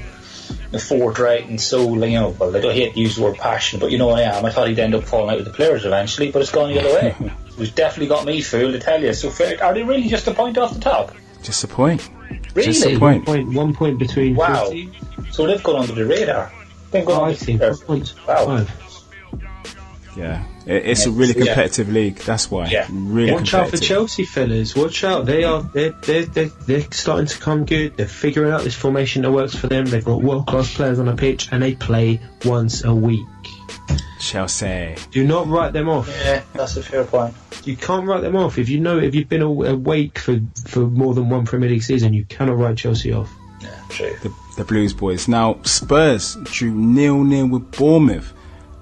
forthright and so, you know, well, I don't hate to use the word passion, but you know what I am. I thought he'd end up falling out with the players eventually, but it's gone the other way. It's definitely got me fooled, I tell you. So are they really just a point off the top? Just a point. Really? Just a point. 1 point between. Wow. 50. So they've gone under the radar. They've gone under the radar. Wow. Yeah, it's a really competitive league. That's why. Yeah. Really Watch out for Chelsea, fellas. Watch out. They're starting to come good. They're figuring out this formation that works for them. They've got world-class players on the pitch, and they play once a week. Chelsea. Do not write them off. Yeah, that's a fair point. You can't write them off. If you've been awake for more than one Premier League season, you cannot write Chelsea off. Yeah, true. The Blues boys. Now, Spurs drew 0-0 with Bournemouth.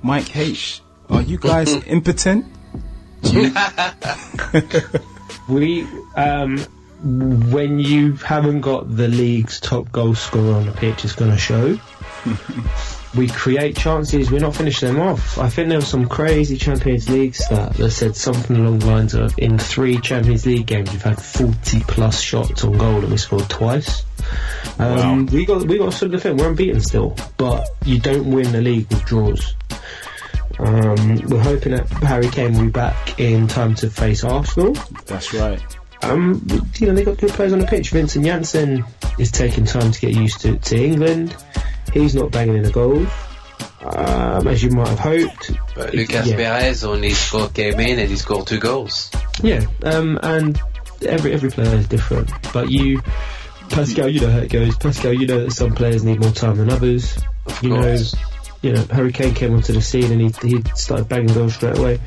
Mike H, are you guys impotent? When you haven't got the league's top goal scorer on the pitch, it's going to show. We create chances, we're not finishing them off. I think there was some crazy Champions League stat that said something along the lines of, in 3 Champions League games we've had 40 plus shots on goal and we scored twice. Wow. We got some defend, we're unbeaten still, but you don't win the league with draws. We're hoping that Harry Kane will be back in time to face Arsenal. That's right. You know, they got good players on the pitch. Vincent Janssen is taking time to get used to England. He's not banging in the goals, as you might have hoped. But Lucas Perez only came in and he scored 2 goals. Yeah, and every player is different. But Pascal, you know how it goes. Pascal, you know that some players need more time than others. Of course. You know, Harry Kane came onto the scene and he started banging goals straight away.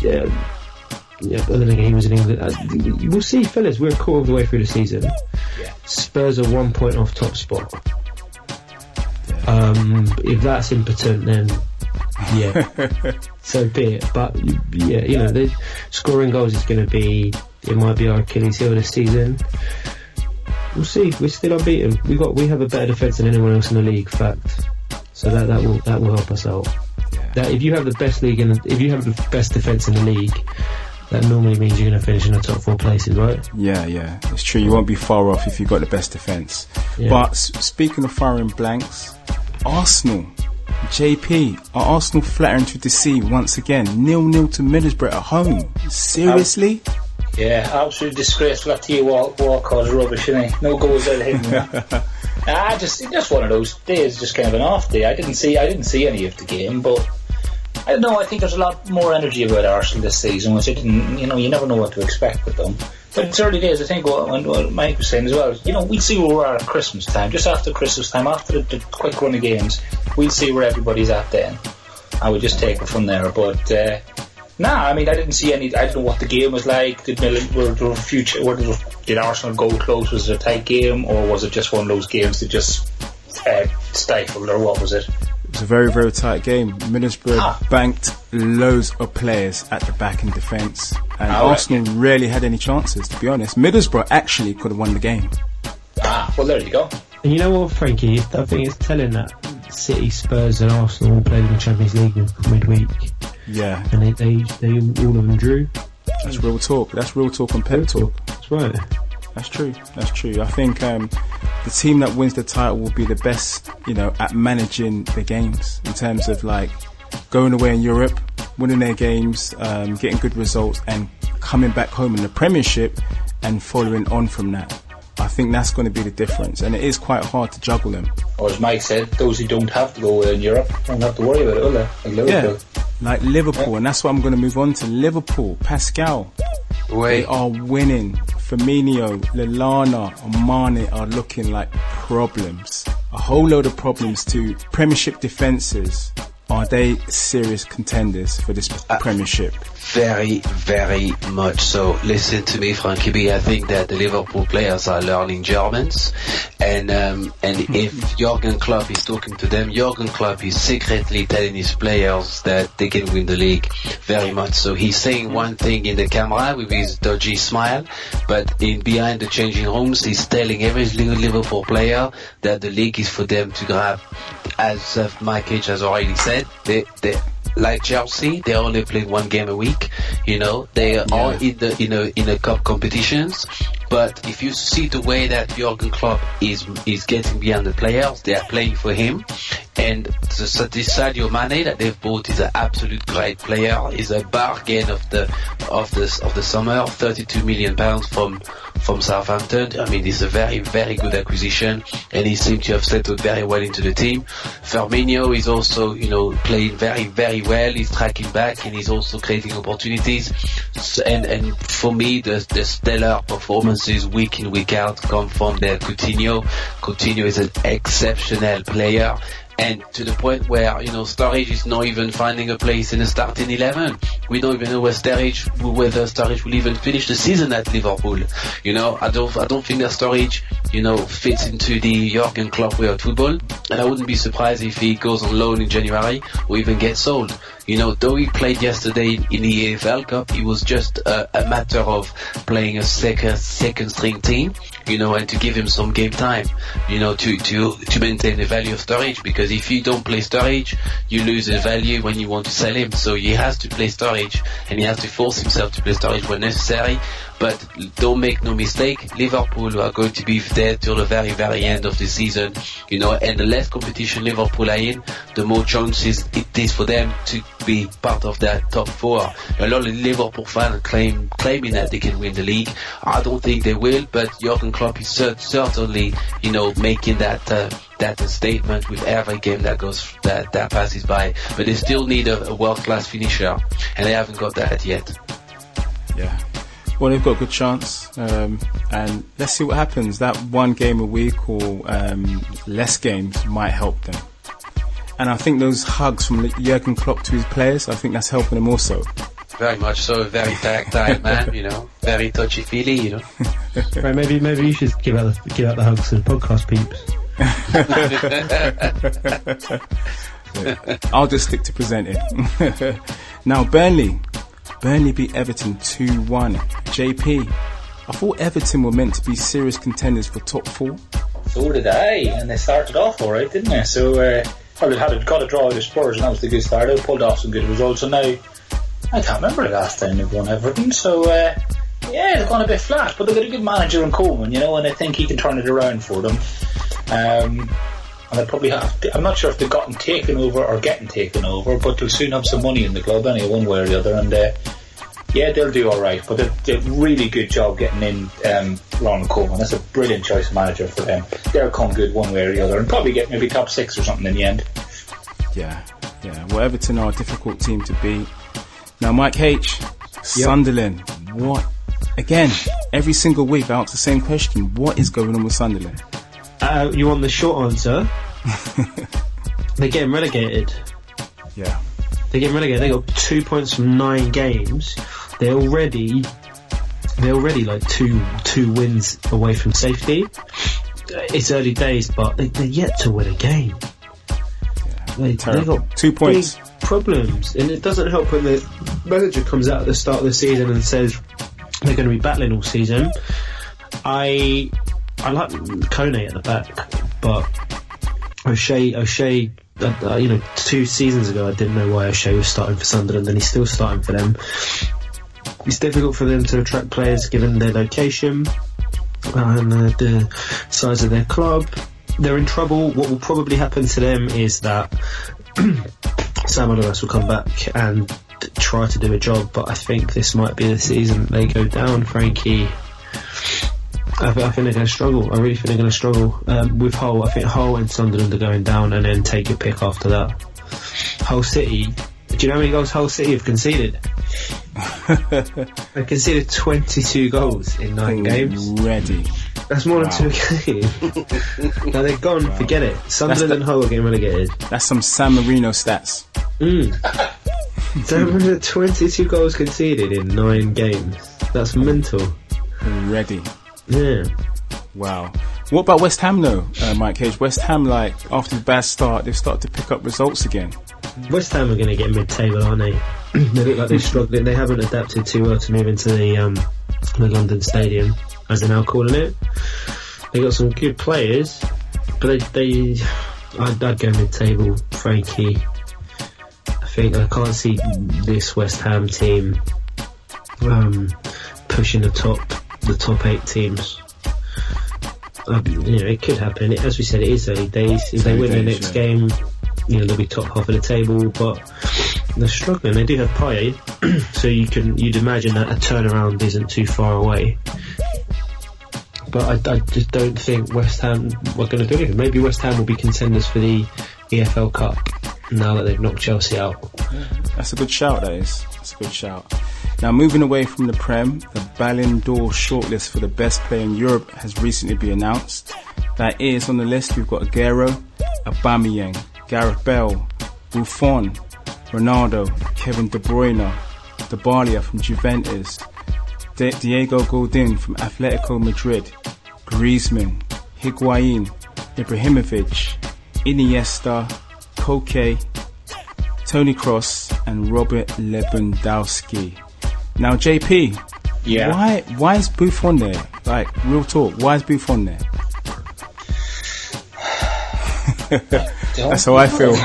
Yeah, but then again, he was in England. We'll see, fellas. We're a quarter of the way through the season. Yeah. Spurs are 1 point off top spot. If that's impotent, then yeah, so be it. But yeah, you know, scoring goals is going to be, it might be our Achilles heel this season. We'll see. We're still unbeaten. We have a better defence than anyone else in the league. Fact. So that will help us out. Yeah. That if you have the best league if you have the best defence in the league, that normally means you're going to finish in the top 4 places, right? Yeah, it's true. You won't be far off if you've got the best defence. Yeah. But speaking of firing blanks, Arsenal, JP, are Arsenal flattering to deceive once again? 0-0 to Middlesbrough at home. Seriously? Yeah, absolutely disgraceful. That Theo Walcott's rubbish, isn't he? No goals out of him. Just one of those days, just kind of an off day. I didn't see any of the game, but I don't know. I think there's a lot more energy about Arsenal this season, which I didn't. You know, you never know what to expect with them. But it's early days. I think what Mike was saying as well. You know, we'll see where we are at Christmas time. Just after Christmas time, after the quick run of games, we'll see where everybody's at then, and we'll just take it from there. But I mean, I didn't see any. I don't know what the game was like. Did Arsenal go close? Was it a tight game, or was it just one of those games that just stifled, or what was it? It was a very, very tight game. Middlesbrough banked loads of players at the back in defence, and Arsenal rarely had any chances, to be honest. Middlesbrough actually could have won the game. Well, there you go. And you know what, Frankie? I think it's telling that City, Spurs and Arsenal all played in the Champions League midweek. Yeah. And they all of them drew. That's real talk. That's real talk on Pep Talk. That's right. That's true. I think the team that wins the title will be the best, you know, at managing the games in terms of like going away in Europe, winning their games, getting good results, and coming back home in the Premiership and following on from that. I think that's going to be the difference, and it is quite hard to juggle them. Or as Mike said, those who don't have to go away in Europe don't have to worry about it, will they? Like Liverpool. Yeah, like Liverpool, and that's what I'm going to move on to. Liverpool, Pascal, they are winning. Firmino, Lallana and Mane are looking like problems. A whole load of problems to Premiership defences Are they serious contenders for this Premiership? Very, very much so. Listen to me, Frankie B. I think that the Liverpool players are learning Germans, and if Jurgen Klopp is talking to them, Jurgen Klopp is secretly telling his players that they can win the league. Very much so. He's saying one thing in the camera with his dodgy smile, but behind the changing rooms, he's telling every Liverpool player that the league is for them to grab. As Mike H has already said, they like Chelsea, they only play one game a week. You know, they are in the cup competitions. But if you see the way that Jurgen Klopp is getting behind the players, they are playing for him. And this Sadio Mane that they've bought is an absolute great player. Is a bargain of the summer, £32 million from Southampton. I mean, it's a very, very good acquisition, and he seems to have settled very well into the team. Firmino is also, playing very, very well. He's tracking back, and he's also creating opportunities. And for me, the stellar performances week in, week out come from their Coutinho. Coutinho is an exceptional player. And to the point where, Sturridge is not even finding a place in the starting 11. We don't even know whether Sturridge will even finish the season at Liverpool. I don't think that Sturridge, fits into the Jurgen Klopp way of football. And I wouldn't be surprised if he goes on loan in January or even gets sold. Though he played yesterday in the EFL Cup, it was just a matter of playing a second string team, and to give him some game time, to maintain the value of Sturridge, because if you don't play Sturridge, you lose his value when you want to sell him. So he has to play Sturridge, and he has to force himself to play Sturridge when necessary. But don't make no mistake, Liverpool are going to be there till the very, very end of the season, and the less competition Liverpool are in, the more chances it is for them to be part of that top four. A lot of Liverpool fans claiming that they can win the league. I don't think they will, but Jurgen Klopp is certainly, making that statement with every game that passes by. But they still need a world-class finisher, and they haven't got that yet. Yeah. Well, they've got a good chance, and let's see what happens. That one game a week or less games might help them. And I think those hugs from Jurgen Klopp to his players, I think that's helping them also. Very much so. Very tactile man, very touchy-feely, Right, maybe you should give out the hugs to the podcast peeps. I'll just stick to presenting. Now, Burnley beat Everton 2-1. JP, I thought Everton were meant to be serious contenders for top four. So did I, and they started off alright, didn't they? So, they got a draw with the Spurs, and that was the good start. They pulled off some good results, and now I can't remember the last time they've won Everton. So, they've gone a bit flat, but they've got a good manager in Koeman, and I think he can turn it around for them. And they probably I'm not sure if they've gotten taken over or getting taken over, but they'll soon have some money in the club anyway, one way or the other, and they'll do alright. But they've did a really good job getting in Ronald Koeman. That's a brilliant choice of manager for them. They'll come good one way or the other, and probably get maybe top 6 or something in the end. Yeah. Well, Everton are a difficult team to beat. Now, Mike H, Sunderland, what? Again, every single week I ask the same question. What is going on with Sunderland? You want the short answer? They're getting relegated. Yeah. They're getting relegated. They got 2 points from 9 games. They're already like two wins away from safety. It's early days, but they're yet to win a game. They got 2 points. Big problems, and it doesn't help when the manager comes out at the start of the season and says they're going to be battling all season. I like Kone at the back, but O'Shea, 2 seasons ago I didn't know why O'Shea was starting for Sunderland, and he's still starting for them. It's difficult for them to attract players given their location and the size of their club. They're in trouble. What will probably happen to them is that Sam Allardyce will come back and try to do a job, but I think this might be the season they go down, Frankie. I think they're going to struggle. I really think they're going to struggle with Hull. I think Hull and Sunderland are going down, and then take a pick after that. Hull City. Do you know how many goals Hull City have conceded? They conceded 22 goals in 9 games. Ready. That's more than 2 a game. Now they're gone. Wow. Forget it. Sunderland and Hull are getting relegated. That's some San Marino stats. Thurman had 22 goals conceded in 9 games. That's mental. Already. Yeah. Wow. What about West Ham though, Mike Cage? West Ham, like, after the bad start, they've started to pick up results again. West Ham are going to get mid-table, aren't they? They look like they're struggling. They haven't adapted too well to move into the London Stadium, as they're now calling it. They got some good players, but I'd go mid-table, Frankie. I can't see this West Ham team pushing the top 8 teams. It could happen. As we said, it is early days. If they win the next game, they'll be top half of the table. But they're struggling. They do have Payet, so you'd imagine that a turnaround isn't too far away. But I just don't think West Ham are going to do anything. Maybe West Ham will be contenders for the EFL Cup now that they've knocked Chelsea out. That's a good shout, that is. That's a good shout. Now, moving away from the Prem, the Ballon d'Or shortlist for the best player in Europe has recently been announced. That is, on the list, we've got Aguero, Aubameyang, Gareth Bale, Buffon, Ronaldo, Kevin De Bruyne, Dybala from Juventus, Diego Godin from Atletico Madrid, Griezmann, Higuain, Ibrahimovic, Iniesta, Koke, Toni Kroos and Robert Lewandowski. Now, JP, why is Buffon there? Like, real talk, why is Buffon there? That's how I feel.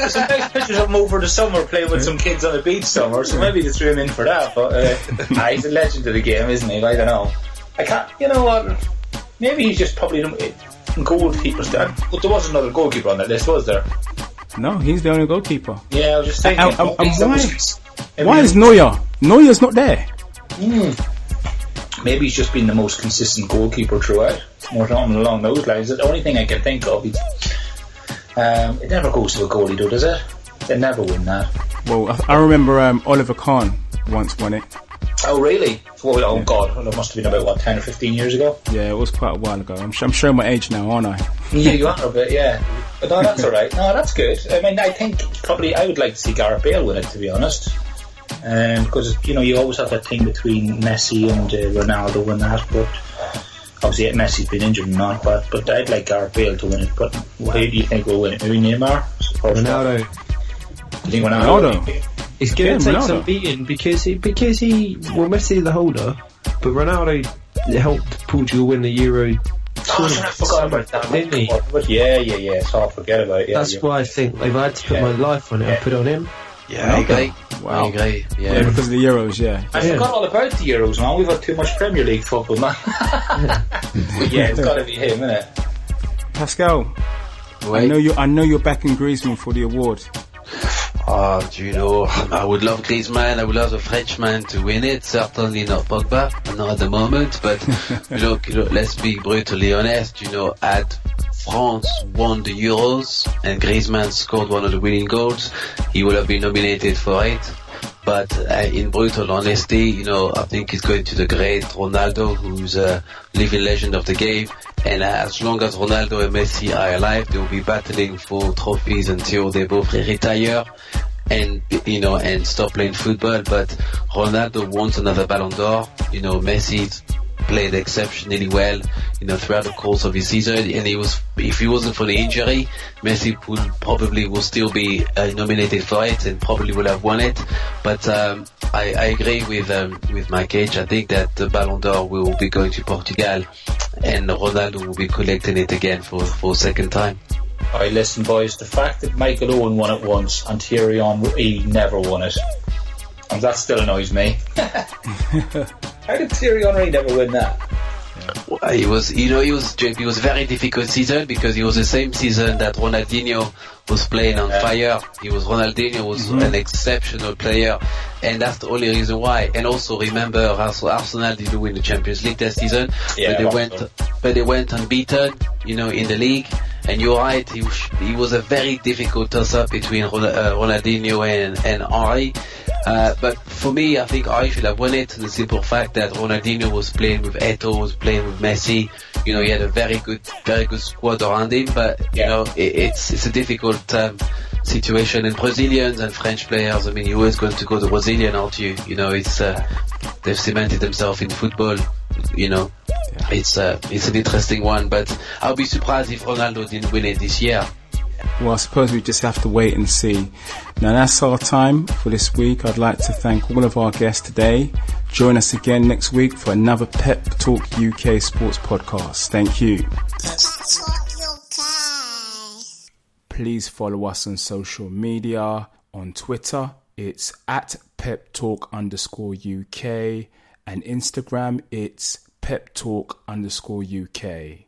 Some nice pictures of him over the summer playing with some kids on the beach somewhere, so maybe they threw him in for that. But he's a legend of the game, isn't he? I don't know. I can't. You know what? Maybe he's just probably goalkeeper. But there was another goalkeeper on that list, was there? No, he's the only goalkeeper. Yeah, I was just thinking. Why is Neuer? Neuer's not there. Maybe he's just been the most consistent goalkeeper throughout. More along those lines. The only thing I can think of is it never goes to a goalie, though, does it? They never win that. Well, I remember Oliver Kahn once won it. Oh, really? Oh, yeah. God, well, it must have been about 10 or 15 years ago. Yeah, it was quite a while ago. I'm showing my age now, aren't I? Yeah, you are a bit, yeah. But no, that's alright. No, that's good. I mean, I think probably I would like to see Gareth Bale win it, to be honest. Because, you always have that thing between Messi and Ronaldo and that, but obviously Messi's been injured and not, but I'd like Gareth Bale to win it. But who do you think will win it? Maybe Neymar? Ronaldo. You think Ronaldo? He's going to take some beating because Messi is the holder, but Ronaldo helped Portugal win the Euro. I forgot about that, didn't he? Yeah, so I'll forget about it. Yeah, that's why I think if I had to put my life on it, I'd put it on him. Yeah, I agree. Wow. I agree. Yeah, because of the Euros, yeah. I forgot all about the Euros, man. We've had too much Premier League football, man. But yeah, it's got to be him, innit? Pascal, I know you're backing Griezmann for the award. I would love Griezmann, I would love the Frenchman to win it, certainly not Pogba, not at the moment, but look, let's be brutally honest, had France won the Euros and Griezmann scored one of the winning goals, he would have been nominated for it. But in brutal honesty, I think it's going to the great Ronaldo, who's a living legend of the game. And as long as Ronaldo and Messi are alive, they will be battling for trophies until they both retire and stop playing football. But Ronaldo wants another Ballon d'Or. Messi played exceptionally well, throughout the course of his season. And if he wasn't for the injury, Messi will still be nominated for it and probably will have won it. But I agree with Mike Cage. I think that the Ballon d'Or will be going to Portugal, and Ronaldo will be collecting it again for a second time. Alright, listen, boys. The fact that Michael Owen won it once and Thierry Henry never won it, and that still annoys me. How did Thierry Henry never win that? It was a very difficult season because it was the same season that Ronaldinho was playing on fire. Ronaldinho was an exceptional player, and that's the only reason why. And also remember, Arsenal didn't win the Champions League that season, but they went unbeaten, in the league. And you're right, he was a very difficult toss-up between Ronaldinho and Henry. But for me, I think I should have won it. The simple fact that Ronaldinho was playing with Eto'o, was playing with Messi. You know, he had a very good squad around him. But you know, it's a difficult situation. And Brazilians and French players, I mean, you're always going to go to Brazilian, aren't you? You know, it's they've cemented themselves in football. You know, it's an interesting one. But I'll be surprised if Ronaldo didn't win it this year. Well, I suppose we just have to wait and see. Now that's our time for this week. I'd like to thank all of our guests today. Join us again next week for another Pep Talk UK Sports Podcast. Thank you. Pep Talk UK. Please follow us on social media. On Twitter, it's at Pep Talk _UK. And Instagram, it's Pep Talk _UK.